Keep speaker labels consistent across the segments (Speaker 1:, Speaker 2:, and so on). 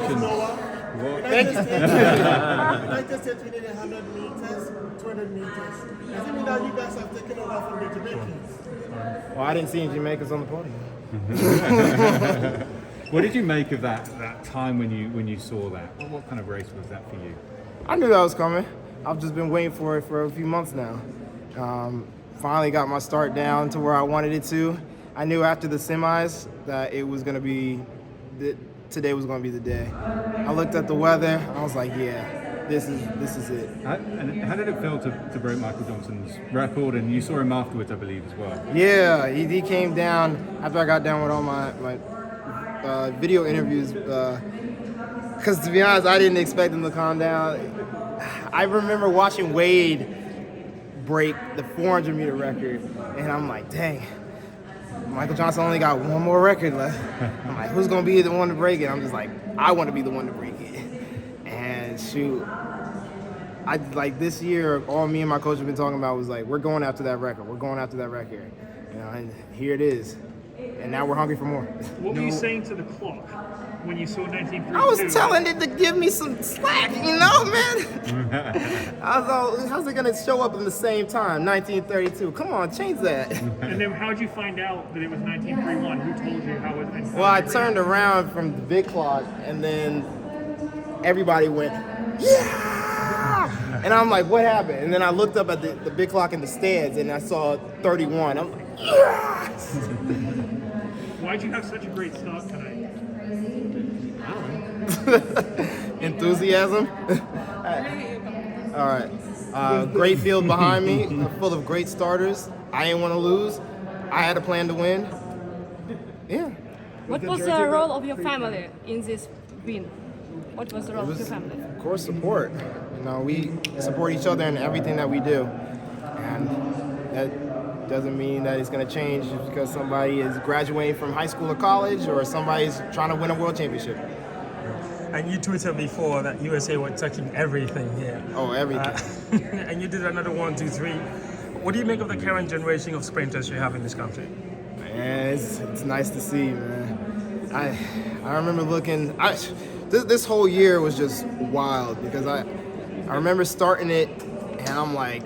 Speaker 1: Congratulations.
Speaker 2: United States, we did 100 meters, 200 meters. Does it mean that you guys have taken over from the Jamaicans?
Speaker 3: Well, I didn't see any Jamaicans on the podium.
Speaker 1: What did you make of that time when you saw that? What kind of race was that for you?
Speaker 3: I knew that was coming. I've just been waiting for it for a few months now. Finally got my start down to where I wanted it to. I knew after the semis that it was going to be, today was going to be the day. I looked at the weather. I was like, yeah, this is it.
Speaker 1: And how did it feel to break Michael Johnson's record? And you saw him afterwards, I believe, as well.
Speaker 3: Yeah, he came down after I got done with all my video interviews. Because to be honest, I didn't expect him to calm down. I remember watching Wade break the 400-meter record, and I'm like, dang, Michael Johnson only got one more record left. I'm like, who's going to be the one to break it? I'm just like, I want to be the one to break it. And shoot, this year, all me and my coach have been talking about was like, we're going after that record. We're going after that record. You know, and here it is. And now we're hungry for more.
Speaker 4: What were you saying to the clock when you saw 1932?
Speaker 3: I was telling it to give me some slack, you know, man. I was like, how's it going to show up in the same time, 1932? Come on, change that.
Speaker 4: And then how did you find out that it was 1931? Who told you how it was?
Speaker 3: Well, I turned around from the big clock, and then everybody went, yeah! And I'm like, what happened? And then I looked up at the big clock in the stands, and I saw 31. I'm like, yes!
Speaker 4: Why'd you have such a great start tonight?
Speaker 3: Enthusiasm. All right. Great field behind me, full of great starters. I didn't want to lose. I had a plan to win. Yeah.
Speaker 5: What was the role of your family in this win? What was the role of your family?
Speaker 3: Of course, support. You know, we support each other in everything that we do, and that doesn't mean that it's going to change just because somebody is graduating from high school or college, or somebody's trying to win a world championship.
Speaker 6: And you tweeted before that USA were touching everything here.
Speaker 3: Oh, everything.
Speaker 6: And you did another 1, 2, 3. What do you make of the current generation of sprinters you have in this country?
Speaker 3: Man, it's nice to see, man. I remember looking. This whole year was just wild because I remember starting it, and I'm like,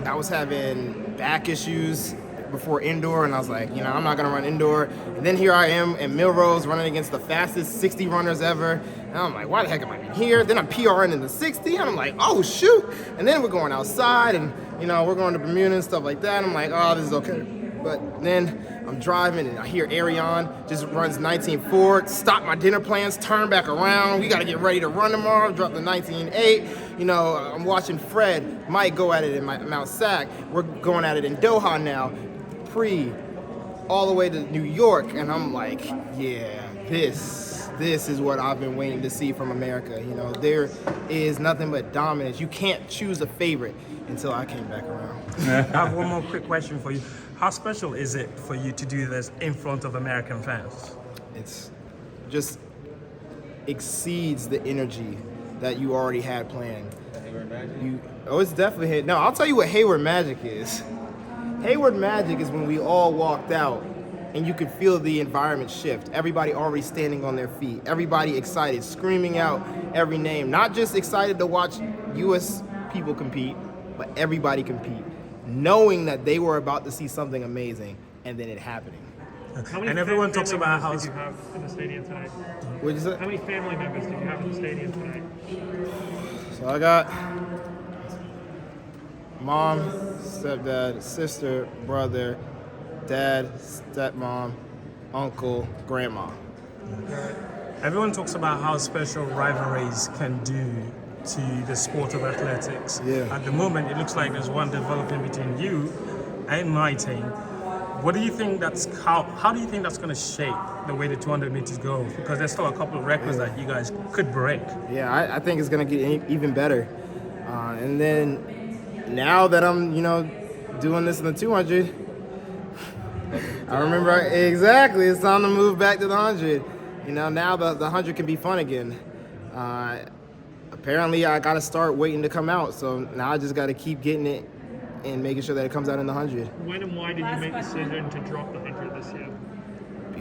Speaker 3: I was having back issues before indoor, and I was like, you know, I'm not gonna run indoor. And then here I am in Millrose running against the fastest 60 runners ever. And I'm like, why the heck am I here? Then I'm PRing in the 60, and I'm like, oh shoot. And then we're going outside, and you know, we're going to Bermuda and stuff like that. I'm like, oh, this is okay. But then I'm driving, and I hear Ariane just runs 19.4, stop my dinner plans, turn back around. We gotta get ready to run tomorrow, drop the 19.8. You know, I'm watching Fred, Mike go at it in Mount Sac. We're going at it in Doha now. All the way to New York, and I'm like, yeah, this is what I've been waiting to see from America. You know, there is nothing but dominance. You can't choose a favorite until I came back around.
Speaker 6: I have one more quick question for you. How special is it for you to do this in front of American fans?
Speaker 3: It's just exceeds the energy that you already had planned. It's definitely, no, I'll tell you what Hayward Magic is. Hayward Magic is when we all walked out and you could feel the environment shift. Everybody already standing on their feet. Everybody excited, screaming out every name. Not just excited to watch U.S. people compete, but everybody compete. Knowing that they were about to see something amazing and then it happening.
Speaker 6: And everyone talks about how...
Speaker 4: Did you have in the stadium tonight?
Speaker 3: What'd you say?
Speaker 4: How many family members did you have in the stadium tonight?
Speaker 3: So I got mom, stepdad, sister, brother, dad, stepmom, uncle, grandma.
Speaker 6: Everyone talks about how special rivalries can do to the sport of athletics.
Speaker 3: Yeah.
Speaker 6: At the moment, it looks like there's one developing between you and my team. What do you think how do you think that's going to shape the way the 200 meters go? Because there's still a couple of records that you guys could break.
Speaker 3: Yeah, I think it's going to get even better. And then now that I'm, doing this in the 200, I remember exactly. It's time to move back to the 100. Now the 100 can be fun again. Apparently, I got to start waiting to come out. So now I just got to keep getting it and making sure that it comes out in the 100.
Speaker 4: When and why did you make the decision to drop the 100 this year?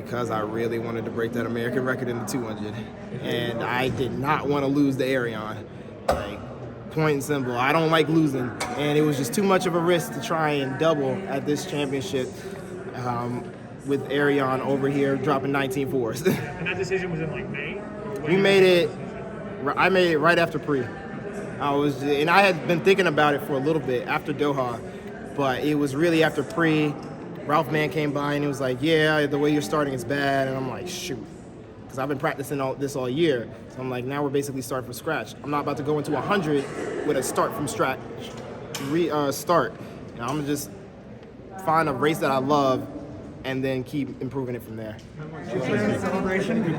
Speaker 3: because I really wanted to break that American record in the 200. And I did not want to lose the Arion. Like, point and simple, I don't like losing. And it was just too much of a risk to try and double at this championship with Arion over here dropping 19.4s.
Speaker 4: And that decision was in like May?
Speaker 3: I made it right after pre. And I had been thinking about it for a little bit after Doha, but it was really after pre. Ralph Mann came by and he was like, yeah, the way you're starting is bad. And I'm like, shoot, because I've been practicing all year. So I'm like, now we're basically starting from scratch. I'm not about to go into 100 with a start from scratch, start. And I'm gonna just find a race that I love and then keep improving it from there.
Speaker 2: Celebration.